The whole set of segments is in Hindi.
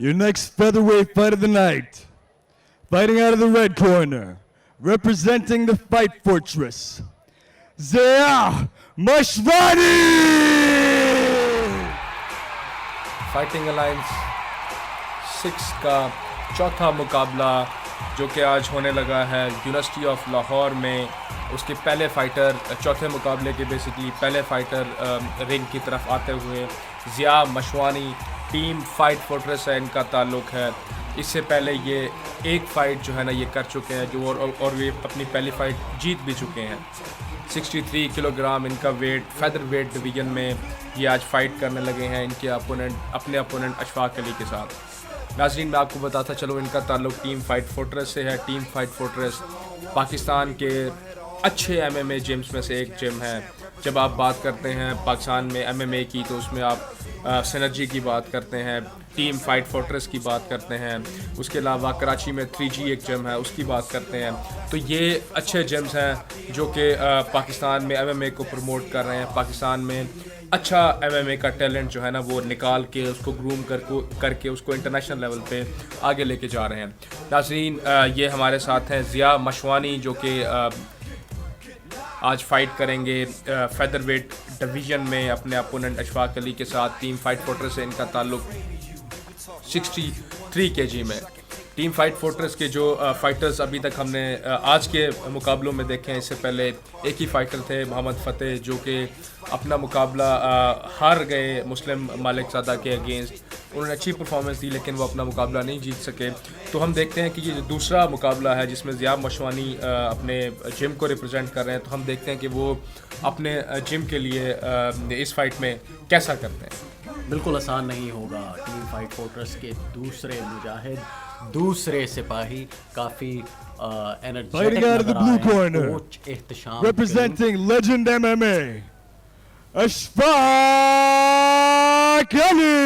Your next featherweight fight of the night. Fighting out of the red corner, representing the Fight Fortress, Zia Mashwani! Fighting alliance 6 का चौथा मुकाबला जो कि आज होने लगा है यूनिवर्सिटी ऑफ लाहौर में। उसके पहले फ़ाइटर, चौथे मुकाबले के बेसिकली पहले फ़ाइटर रिंग की तरफ आते हुए Zia Mashwani, team fight fortress है इनका ताल्लुक़ है। इससे पहले ये एक फ़ाइट जो है ना ये कर चुके हैं जो और वे अपनी पहली फ़ाइट जीत भी चुके हैं। 63 किलोग्राम इनका वेट, फेदर वेट डिवीज़न में ये आज फ़ाइट करने लगे हैं इनके अपने अपोनेंट अशफाक अली के साथ। नाज़रीन, मैं आपको बताता चलो इनका ताल्लुक़ टीम फाइट फोर्ट्रेस से है। टीम फाइट फोर्ट्रेस पाकिस्तान के अच्छे एमएमए जिम्स में से एक जिम है। जब आप बात करते हैं पाकिस्तान में एमएमए की तो उसमें आप सिनर्जी की बात करते हैं, टीम फाइट फोर्ट्रेस की बात करते हैं, उसके अलावा कराची में 3G एक जिम है उसकी बात करते हैं। तो ये अच्छे जिम्स हैं जो कि पाकिस्तान में एमएमए को प्रमोट कर रहे हैं। पाकिस्तान में अच्छा एमएमए का टैलेंट जो है ना वो निकाल के उसको ग्रूम करके उसको इंटरनेशनल लेवल पे आगे लेके जा रहे हैं। नाज़रीन, ये हमारे साथ हैं ज़िया मशवानी जो कि आज फाइट करेंगे फेदर वेट डिवीज़न में अपने अपोनेंट अशफाक अली के साथ। टीम फाइट फोर्ट्रेस से इनका ताल्लुक़ 63 kg में। टीम फाइट फोर्ट्रेस के जो फाइटर्स अभी तक हमने आज के मुकाबलों में देखे हैं, इससे पहले एक ही फाइटर थे मोहम्मद फ़तेह जो कि अपना मुकाबला हार गए मुस्लिम मालिक ज़ादा के अगेंस्ट। उन्होंने अच्छी परफॉर्मेंस दी लेकिन वो अपना मुकाबला नहीं जीत सके। तो हम देखते हैं कि ये जो दूसरा मुकाबला है जिसमें ज़िया मशवानी अपने जिम को रिप्रेजेंट कर रहे हैं, तो हम देखते हैं कि वो अपने जिम के लिए इस फाइट में कैसा करते हैं। बिल्कुल आसान नहीं होगा। टीम फाइट फोर्ट्रेस के दूसरे मुजाहिद, दूसरे सिपाही काफ़ी Fighting out of the blue corner, Ehtesham representing Legend MMA, Ashfaq Ali!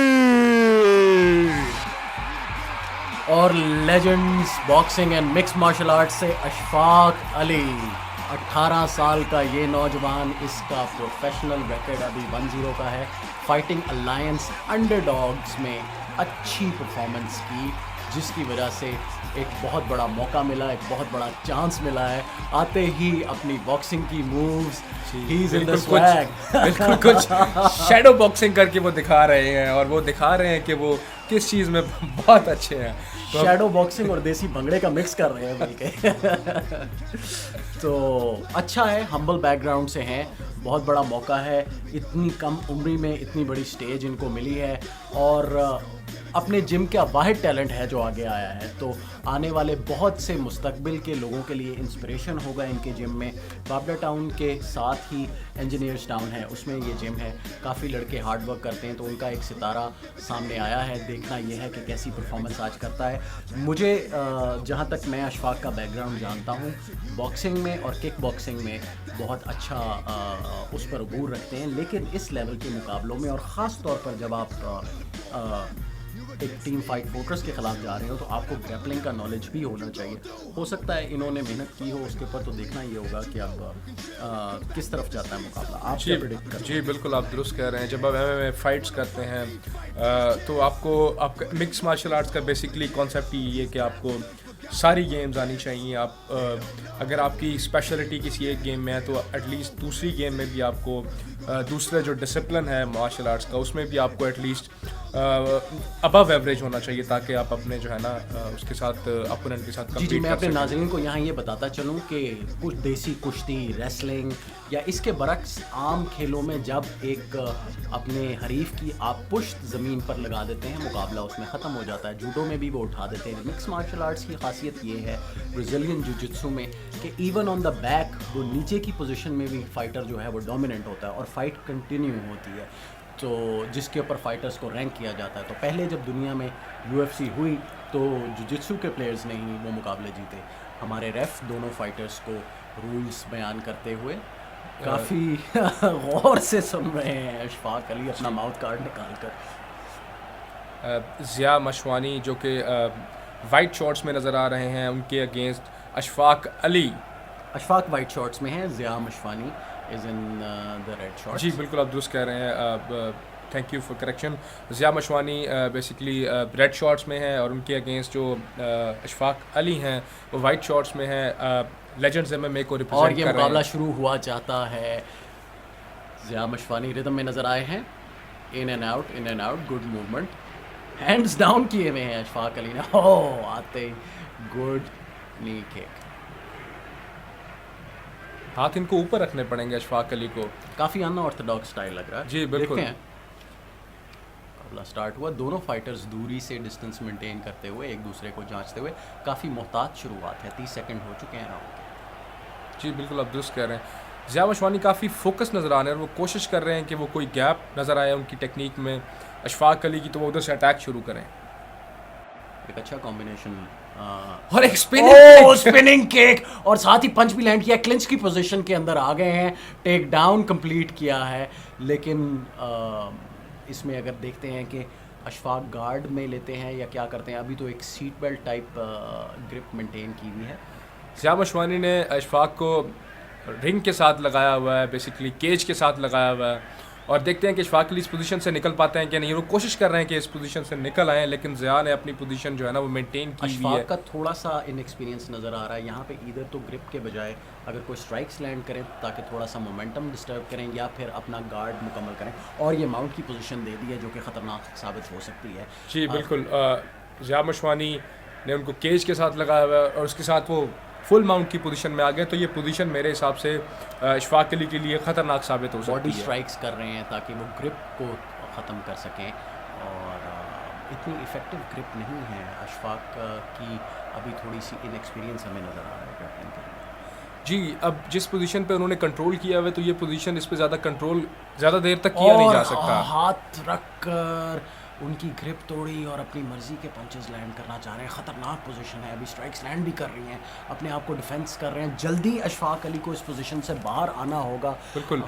और legends boxing and mix martial art से अशफाक अली, 18 साल का ये नौजवान, इसका प्रोफेशनल रिकॉर्ड अभी 1-0 का है। फाइटिंग अलायंस अंडरडॉग्स में अच्छी परफॉर्मेंस की जिसकी वजह से एक बहुत बड़ा मौका मिला, एक बहुत बड़ा चांस मिला है। आते ही अपनी बॉक्सिंग की moves, he is in the swag, बिल्कुल कुछ शैडो बॉक्सिंग करके वो दिखा रहे हैं और वो दिखा रहे हैं कि वो किस चीज़ में बहुत अच्छे हैं। तो शैडो बॉक्सिंग और देसी भंगड़े का मिक्स कर रहे हैं बल्कि तो अच्छा है, हम्बल बैकग्राउंड से हैं, बहुत बड़ा मौका है। इतनी कम उम्री में इतनी बड़ी स्टेज इनको मिली है और अपने जिम का वाहिद टैलेंट है जो आगे आया है। तो आने वाले बहुत से मुस्तकबिल के लोगों के लिए इंस्पिरेशन होगा इनके जिम में। बाबला टाउन के साथ ही इंजीनियर्स टाउन है, उसमें ये जिम है। काफ़ी लड़के हार्ड वर्क करते हैं तो उनका एक सितारा सामने आया है। देखना यह है कि कैसी परफॉर्मेंस आज करता है। मुझे जहाँ तक मैं अशफाक का बैकग्राउंड जानता हूँ, बॉक्सिंग में और किक बॉक्सिंग में बहुत अच्छा उस पर अबूर रखते हैं, लेकिन इस लेवल के मुकाबलों में और ख़ास तौर पर जब आप एक टीम फाइट फोर्ट्रेस के खिलाफ जा रहे हो तो आपको ग्रैपलिंग का नॉलेज भी होना चाहिए। हो सकता है इन्होंने मेहनत की हो उसके ऊपर, तो देखना ये होगा कि अब किस तरफ जाता है मुकाबला। आप क्या प्रेडिक्ट करते हैं? जी बिल्कुल, आप दुरुस्त कह रहे हैं। जब आप एमएमए फाइट्स करते हैं तो आपका मिक्स मार्शल आर्ट्स का बेसिकली कॉन्सेप्ट ही ये कि आपको सारी गेम्स आनी चाहिए। आप अगर आपकी स्पेशलिटी किसी एक गेम में है तो एटलीस्ट दूसरी गेम में भी आपको दूसरा जो डिसिप्लिन है मार्शल आर्ट्स का उसमें भी आपको एटलीस्ट अबव एवरेज होना चाहिए ताकि आप अपने जो है ना उसके साथ अपोनेंट के साथ जी जी, मैं अपने नाज़रीन को यहाँ ये बताता चलूँ कि कुछ देसी कुश्ती, रेसलिंग या इसके बरक्स आम खेलों में जब एक अपने हरीफ की आप पुश्त ज़मीन पर लगा देते हैं, मुकाबला उसमें ख़त्म हो जाता है। जूडो में भी वो उठा देते हैं। मिक्स मार्शल आर्ट्स की खासियत ये है ब्राज़ीलियन जिu-जित्सु में कि इवन ऑन द बैक वो नीचे की पोजीशन में भी फाइटर जो है वो डोमिनेंट होता है और फाइट कंटिन्यू होती है, तो जिसके ऊपर फाइटर्स को रैंक किया जाता है। तो पहले जब दुनिया में UFC हुई तो जिu-जित्सु के प्लेयर्स ने ही वो मुकाबले जीते। हमारे रेफ दोनों फाइटर्स को रूल्स बयान करते हुए काफ़ी गौर से सुन रहे हैं। अशफाक अली अपना माउथ कार्ड निकाल कर। ज़िया मशवानी जो कि वाइट शॉर्ट्स में नज़र आ रहे हैं, उनके against Ashfaq Ali. Ashfaq white shorts में हैं, Zia Mashwani is in the red shorts. जी बिल्कुल, आप दुरुस्त कह रहे हैं। Thank you for correction. Zia Mashwani basically red shorts में है और उनके अगेंस्ट जो अशफाक अली हैं वो वाइट शॉर्ट्स में है। लेजेंड्स MMA को और रिप्रेजेंट ये कर रहे मुकाबला हैं। शुरू हुआ जाता है। ज़िया मशवानी रिदम में नज़र आए हैं, in and out, good movement, hands down किए हुए हैं अशफाक अली ने। ओह आते गुड नी किक। हाथ इनको ऊपर रखने पड़ेंगे अशफाक अली को। काफ़ी अनऑर्थोडॉक्स स्टाइल लग रहा है। जी, बिल्कुल। देखते हैं। मुकाबला स्टार्ट हुआ, दोनों फाइटर्स दूरी से डिस्टेंस मेंटेन करते हुए एक दूसरे को जांचते हुए, काफ़ी मोहतात शुरुआत है। 30 सेकंड हो चुके हैं राउंड के। जी बिल्कुल, आप दुरुस्त कह रहे हैं। ज़िया मशवानी काफ़ी फोकस नज़र आ रहे हैं और वो कोशिश कर रहे हैं कि वो कोई गैप नज़र आए उनकी टेक्निक में अशफाक अली की, तो वो उधर से अटैक शुरू करें। एक अच्छा कॉम्बिनेशन और एक स्पिनिंग किक और साथ ही पंच भी लैंड किया। क्लिंच की पोजीशन के अंदर आ गए हैं, टेक डाउन कंप्लीट किया है। लेकिन इसमें अगर देखते हैं कि अशफाक गार्ड में लेते हैं या क्या करते हैं, अभी तो एक seat belt type grip maintain की हुई है। ज़िया मशवानी ने अशफाक को रिंग के साथ लगाया हुआ है, बेसिकली केज के साथ लगाया हुआ है, और देखते हैं कि अशफाक अली इस पोजीशन से निकल पाते हैं कि नहीं। वो कोशिश कर रहे हैं कि इस पोजीशन से निकल आए, लेकिन ज़िया ने अपनी पोजीशन जो है ना वो मेंटेन की हुई है। अशफाक का थोड़ा सा इनएक्सपीरियंस नज़र आ रहा है यहाँ पे। इधर तो ग्रिप के बजाय अगर कोई स्ट्राइक्स लैंड करें ताकि थोड़ा सा मोमेंटम डिस्टर्ब करें, या फिर अपना गार्ड मुकम्मल करें, और ये माउंट की पोजीशन दे दी है जो कि ख़तरनाक साबित हो सकती है। जी बिल्कुल, ज़िया मशवानी ने उनको केज के साथ लगाया हुआ है और उसके साथ वो फुल माउंट की पोजीशन में आ गए, तो ये पोजीशन मेरे हिसाब से अशफाक अली के लिए ख़तरनाक साबित हो सकती बॉडी है। स्ट्राइक्स कर रहे हैं ताकि वो ग्रिप को ख़त्म कर सकें, और इतनी इफ़ेक्टिव ग्रिप नहीं है अशफाक की। अभी थोड़ी सी इनएक्सपीरियंस हमें नज़र आ रहा है ग्रिपिंग के लिए। जी, अब जिस पोजीशन पे उन्होंने कंट्रोल किया हुआ है, तो ये पोजीशन इस पे ज़्यादा कंट्रोल ज़्यादा देर तक किया नहीं जा सकता। हाथ रख कर उनकी ग्रिप तोड़ी और अपनी मर्जी के पंचेस लैंड करना चाह रहे हैं। ख़तरनाक पोजीशन है, अभी स्ट्राइक्स लैंड भी कर रही हैं, अपने आप को डिफेंस कर रहे हैं। जल्दी अशफाक अली को इस पोजीशन से बाहर आना होगा। बिल्कुल,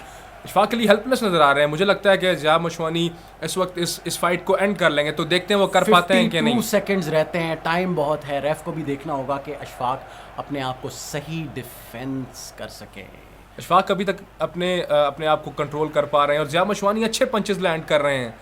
अशफाक अली हेल्पलेस नज़र आ रहे हैं। मुझे लगता है कि ज़िया मशवानी इस वक्त इस फाइट को एंड कर लेंगे, तो देखते हैं वो कर पाते हैं कि नहीं। 52 सेकंड्स रहते हैं, टाइम बहुत है। रेफ को भी देखना होगा कि अशफाक अपने आप को सही डिफेंस कर सके। अशफाक अभी तक अपने आप को कंट्रोल कर पा रहे हैं और ज़िया मशवानी अच्छे पंचेस लैंड कर रहे हैं।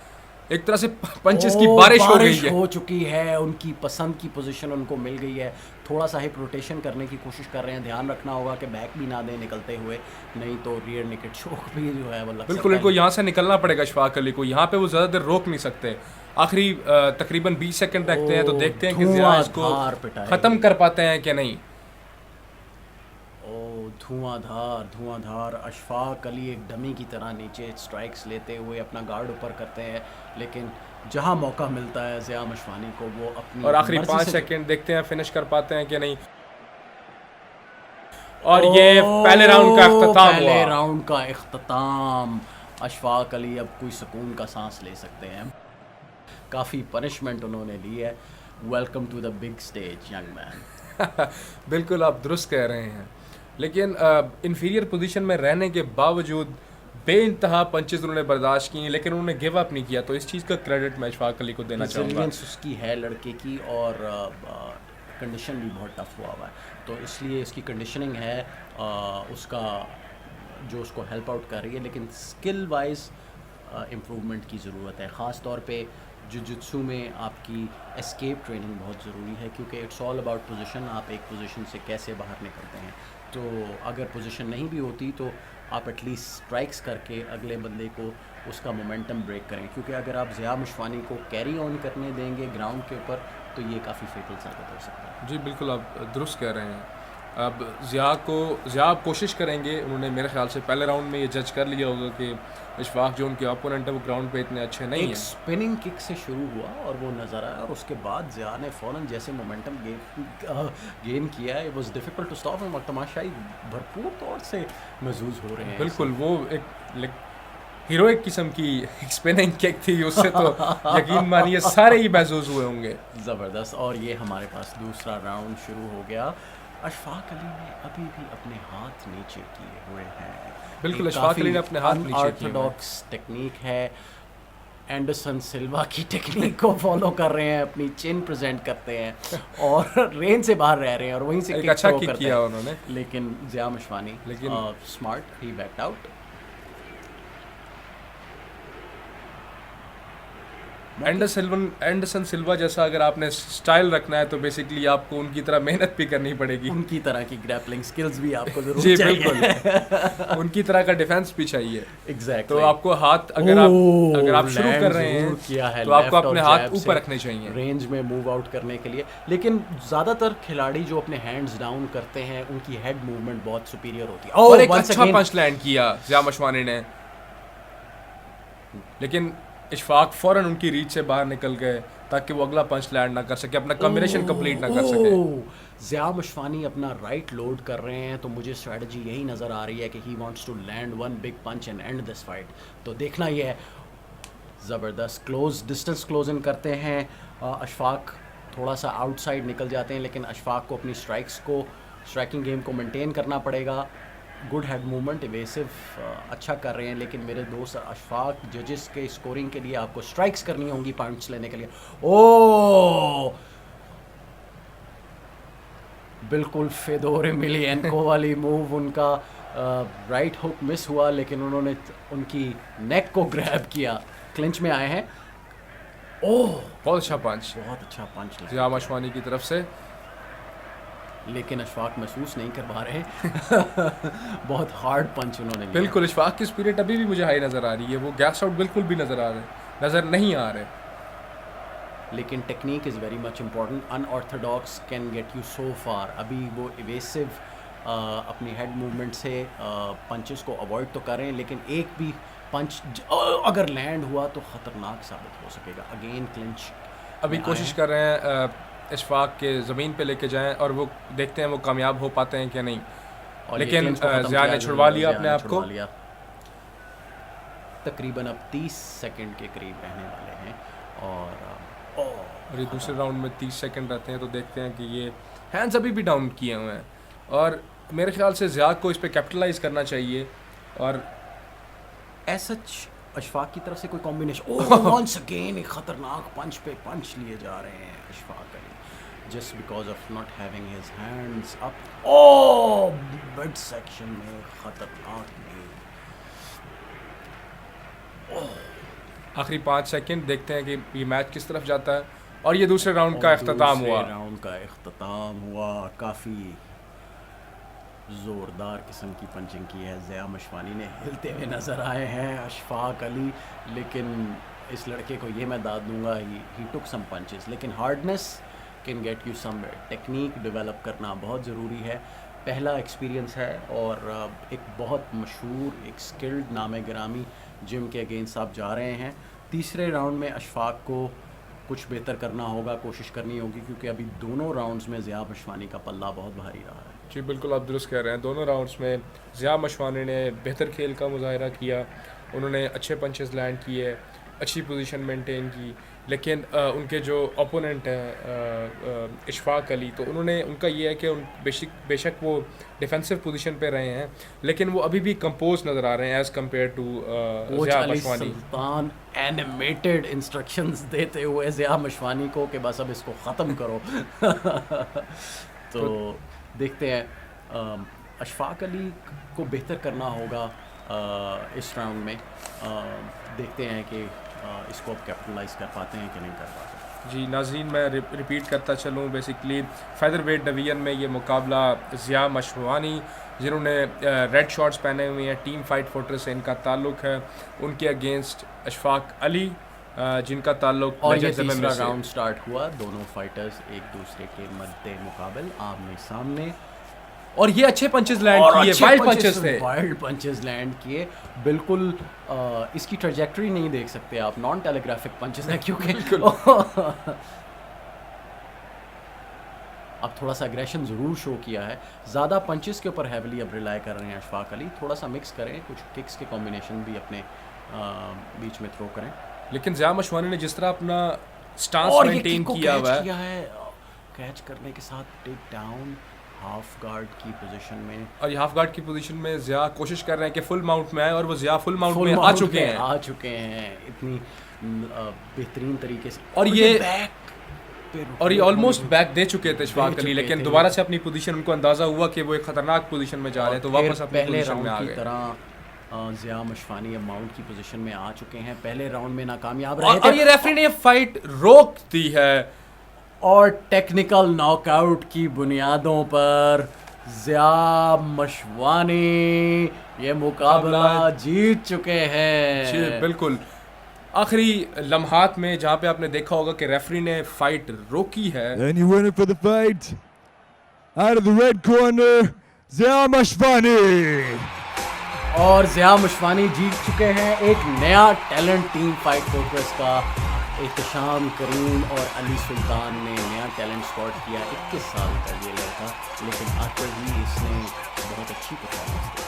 एक तरह से पंचेस की बारिश हो गई है। हो चुकी है, उनकी पसंद की पोजीशन उनको मिल गई है। थोड़ा सा हिप रोटेशन करने की कोशिश कर रहे हैं। ध्यान रखना होगा कि बैक भी ना दें निकलते हुए, नहीं तो रियर नेकेड चोक भी जो है वो लग बिल्कुल, सकता है। इनको यहाँ से निकलना पड़ेगा अशफाक अली को। यहाँ पे वो ज़्यादा देर रोक नहीं सकते। आखिरी तकरीबन 20 सेकंड रखते हैं, तो देखते हैं कि ज़िया इसको धुआंधार पिटाई। ख़त्म कर पाते हैं कि नहीं। धुआंधार अशफाक अली एक डमी की तरह नीचे स्ट्राइक्स लेते हुए अपना गार्ड ऊपर करते हैं, लेकिन जहां मौका मिलता है ज़िया मशवानी को वो अपनी और आखिरी मर्जी 5 से- सेकंड देखते हैं फिनिश कर पाते हैं कि नहीं। और ये पहले राउंड का इख्तिताम पहले हुआ। राउंड का इख्तिताम। अशफाक अली अब कोई सुकून का सांस ले सकते हैं। काफ़ी पनिशमेंट उन्होंने ली है। Welcome to the big stage young man. बिल्कुल, आप दुरुस्त कह रहे हैं। लेकिन इन्फीरियर पोजीशन में रहने के बावजूद बेइंतहा पंचेस उन्होंने बर्दाश्त किए, लेकिन उन्होंने गिव अप नहीं किया, तो इस चीज़ का क्रेडिट मैं अशफाक अली को देना चाहूँगा। रेजिलियंस उसकी है लड़के की, और कंडीशन भी बहुत टफ हुआ हुआ है, तो इसलिए इसकी कंडीशनिंग है उसका जो उसको हेल्प आउट कर रही है। लेकिन स्किल वाइज इम्प्रूवमेंट की ज़रूरत है। ख़ास तौर पे जुजित्सु में आपकी एस्केप ट्रेनिंग बहुत ज़रूरी है, क्योंकि इट्स ऑल अबाउट पोजीशन। आप एक पोजीशन से कैसे बाहर निकलते हैं, तो अगर पोजीशन नहीं भी होती तो आप एटलीस्ट स्ट्राइक्स करके अगले बंदे को उसका मोमेंटम ब्रेक करें, क्योंकि अगर आप ज़िया मशवानी को कैरी ऑन करने देंगे ग्राउंड के ऊपर तो ये काफ़ी फेटल साबित हो सकता है। जी बिल्कुल, आप दुरुस्त कह रहे हैं। अब ज़िया कोशिश करेंगे, उन्होंने मेरे ख्याल से पहले राउंड में ये जज कर लिया होगा कि अशफाक जो उनके ओपोनेंट है वो ग्राउंड पे इतने अच्छे नहीं एक हैं। स्पिनिंग किक से शुरू हुआ और वो नज़र आया, और उसके बाद ज़िया ने फ़ौरन जैसे मोमेंटम गेन किया है, it was difficult to stop him, और तमाशाई भरपूर तौर से महसूस हो रहे हैं। बिल्कुल, वो एक हीरोइक किस्म की स्पिनिंग किक थी, उससे तो यकीन मानिए सारे ही महसूस हुए होंगे। ज़बरदस्त। और ये हमारे पास दूसरा राउंड शुरू हो गया। अशफाक अली ने अभी भी अपने हाथ नीचे किए हुए हैं। बिल्कुल, अशफाक अली ने अपने हाथ नीचे किए हुए हैं। ऑर्थोडॉक्स टेक्निक है, एंडरसन सिल्वा की टेक्निक को फॉलो कर रहे हैं, अपनी चिन प्रेजेंट करते हैं और रेंज से बाहर रह रहे हैं, और वहीं से एक अच्छा किक किया उन्होंने। लेकिन ज़िया मशवानी स्मार्ट, ही बैक्ड आउट। एंडरसन सिल्वा जैसा अगर आपने स्टाइल रखना है तो बेसिकली आपको उनकी तरह मेहनत भी करनी पड़ेगी, उनकी तरह की ग्रैपलिंग स्किल्स भी आपको जरूर जी चाहिए। बिल्कुल उनकी तरह का डिफेंस भी चाहिए। एग्जैक्टली। तो आपको हाथ अगर आप शुरू कर रहे हैं किया है तो आपको left अपने और हाथ jab ऊपर से रखने चाहिए। रेंज में मूव आउट करने के लिए। लेकिन ज़्यादातर खिलाड़ी जो अपने हैंड्स डाउन करते हैं उनकी हेड मूवमेंट बहुत सुपीरियर होती है। और एक once अच्छा again- पंच लैंड किया ज़िया मशवानी ने, लेकिन इशफाक फौरन उनकी रीच से बाहर निकल गए ताकि वो अगला पंच लैंड ना कर सके, अपना कॉम्बिनेशन कंप्लीट ना कर सके। ज़िया मशवानी अपना राइट लोड कर रहे हैं, तो मुझे स्ट्रेटजी यही नज़र आ रही है कि he wants to land one big punch and end this fight. तो देखना ये है। ज़बरदस्त क्लोज डिस्टेंस क्लोज इन करते हैं। अशफाक थोड़ा सा आउटसाइड निकल जाते हैं, लेकिन अशफाक को अपनी स्ट्राइकिंग गेम को मेंटेन करना पड़ेगा। गुड हेड मूवमेंट, इवेसिव अच्छा कर रहे हैं, लेकिन मेरे दोस्त अशफाक जजेस के स्कोरिंग के लिए आपको स्ट्राइक्स करनी होंगी पॉइंट्स लेने के लिए। ओ बिल्कुल फेदोर एमिलियनको वाली मूव, उनका राइट हुक मिस हुआ, लेकिन उन्होंने उनकी नेक को ग्रैब किया। क्लिंच में आए हैं। ओह बहुत अच्छा पंच बहुत अच्छा पंच लगा, ज़िया मशवानी की तरफ से, लेकिन अशफाक महसूस नहीं कर पा रहे। बहुत हार्ड पंच उन्होंने लिया। बिल्कुल इशफाक की स्पिरिट अभी भी मुझे हाई नज़र आ रही है, वो गैस आउट बिल्कुल भी नज़र नहीं आ रहे। लेकिन technique is very much important. Unorthodox can get you so far. अभी वो इवेसिव अपनी हेड मूवमेंट से पंचेस को अवॉइड तो करें, लेकिन एक भी पंच अगर लैंड हुआ तो ख़तरनाक साबित हो सकेगा। अगेन क्लिंच अभी कोशिश कर रहे हैं इशफाक के ज़मीन पे लेके जाएं और वो देखते हैं वो कामयाब हो पाते हैं कि नहीं, लेकिन ज़िया ने छुड़वा लिया अपने आप को। तकरीबन अब 30 सेकंड के करीब रहने वाले हैं और ये दूसरे राउंड में 30 सेकंड रहते हैं, तो देखते हैं कि ये हैंड्स अभी भी डाउन किए हुए हैं और मेरे ख्याल से ज़िया को इस पे कैपिटलाइज करना चाहिए। और सच अशफाक की तरफ से कोई कॉम्बिनेशन वंस अगेन एक खतरनाक पंच पे पंच लिए जा रहे हैं Ashfaq Ali, just because of not having his hands up. Oh mid section में खतरनाक आखिरी 5 सेकंड देखते हैं कि ये मैच किस तरफ जाता है। और ये दूसरे राउंड का इख्तिताम हुआ। राउंड का इख्तिताम हुआ। काफ़ी ज़ोरदार किस्म की पंचिंग की है। ज़िया मशवानी ने हिलते हुए नज़र आए हैं अशफाक अली, लेकिन इस लड़के को ये मैं दाद दूंगा, ही टुक सम पंचेस, लेकिन hardness can get you somewhere. Technique develop करना बहुत ज़रूरी है। पहला एक्सपीरियंस है और एक बहुत मशहूर एक स्किल्ड नाम गिरामी जिम के अगेंस्ट आप जा रहे हैं। तीसरे राउंड में अशफाक को कुछ बेहतर करना होगा, कोशिश करनी होगी, क्योंकि अभी दोनों राउंड्स में ज़िया मशवानी का पल्ला बहुत भारी रहा है। जी बिल्कुल आप दुरुस्त कह रहे हैं। दोनों राउंड्स में ज़िया मशवानी ने बेहतर खेल का मुजाहरा किया, उन्होंने अच्छे पंचेस लैंड किए, अच्छी पोजीशन मेंटेन की, लेकिन उनके जो ओपोनेंट हैं इशफाक अली, तो उनका ये है कि बेशक वो डिफेंसिव पोजीशन पे रहे हैं, लेकिन वो अभी भी कंपोज नज़र आ रहे हैं as compare to Zia Mashwani. Sultan animated instructions देते हुए ज़िया मशवानी को कि बस अब इसको ख़त्म करो। तो देखते हैं अशफाक अली को बेहतर करना होगा इस राउंड में। देखते हैं कि इसको अब कैपिटलाइज कर पाते हैं कि नहीं कर पाते। जी नाज़रीन, मैं रिपीट करता चलूँ, बेसिकली फेदर वेट डिवीज़न में ये मुकाबला ज़िया मशवानी जिन्होंने रेड शॉर्ट्स पहने हुए हैं, टीम फाइट फोर्ट्रेस से इनका ताल्लुक़ है, उनके अगेंस्ट अशफाक अली जिनका ताल्लुक़ और ये तीसरा राउंड स्टार्ट हुआ। दोनों फाइटर्स एक दूसरे के मद्दे मुकाबल आमने सामने, और ये अच्छे पंचेस लैंड किए, वाइल्ड पंचेस लैंड किए। बिल्कुल इसकी ट्रैजेक्टरी नहीं देख सकते आप, नॉन टेलीग्राफिक पंचेस हैं, क्योंकि अब थोड़ा सा एग्रेशन ज़रूर शो किया है। ज़्यादा पंचेस के ऊपर हैविली अब रिलाई कर रहे हैं अशफाक अली। थोड़ा सा मिक्स करें, कुछ किक्स के कॉम्बिनेशन भी अपने बीच में थ्रो करें। लेकिन ज़िया मशवानी ने जिस तरह अपना स्टांस मेंटेन किया हुआ है, कैच करने के साथ टेक डाउन हाफ गार्ड की पोजीशन में, और ये हाफ गार्ड की पोजीशन में ज़िया कोशिश कर रहे हैं कि फुल माउंट में आए, और वो ज़िया फुल माउंट में आ चुके हैं इतनी बेहतरीन तरीके से। और ये ऑलमोस्ट बैक दे चुके थे अशफाक अली, लेकिन दोबारा से अपनी पोजीशन, उनको अंदाज़ा हुआ कि वो एक ख़तरनाक पोजीशन में जा रहे हैं, तो वापस अपनी पोजीशन में आ गए। ज़िया मशवानी अब माउंट की पोजीशन में आ चुके हैं, पहले राउंड में नाकामयाब रहे और थे ये रेफरी ने फाइट रोक दी है। और टेक्निकल नॉकआउट की बुनियादों पर ज़िया मशवानी ये मुकाबला जीत चुके हैं। जी बिल्कुल, आखिरी लम्हात में जहाँ पे आपने देखा होगा कि रेफरी ने फाइट रोकी है। And your winner for the fight, out of the red corner, Zia Mashvani. और ज़िया मशवानी जीत चुके हैं एक नया टैलेंट टीम फाइट फोर्ट्रेस का। एहतशाम करीम और अली सुल्तान ने नया टैलेंट स्पॉट किया, 21 साल का ये लड़का, लेकिन आकर ही इसने बहुत अच्छी परफॉर्मेंस दी।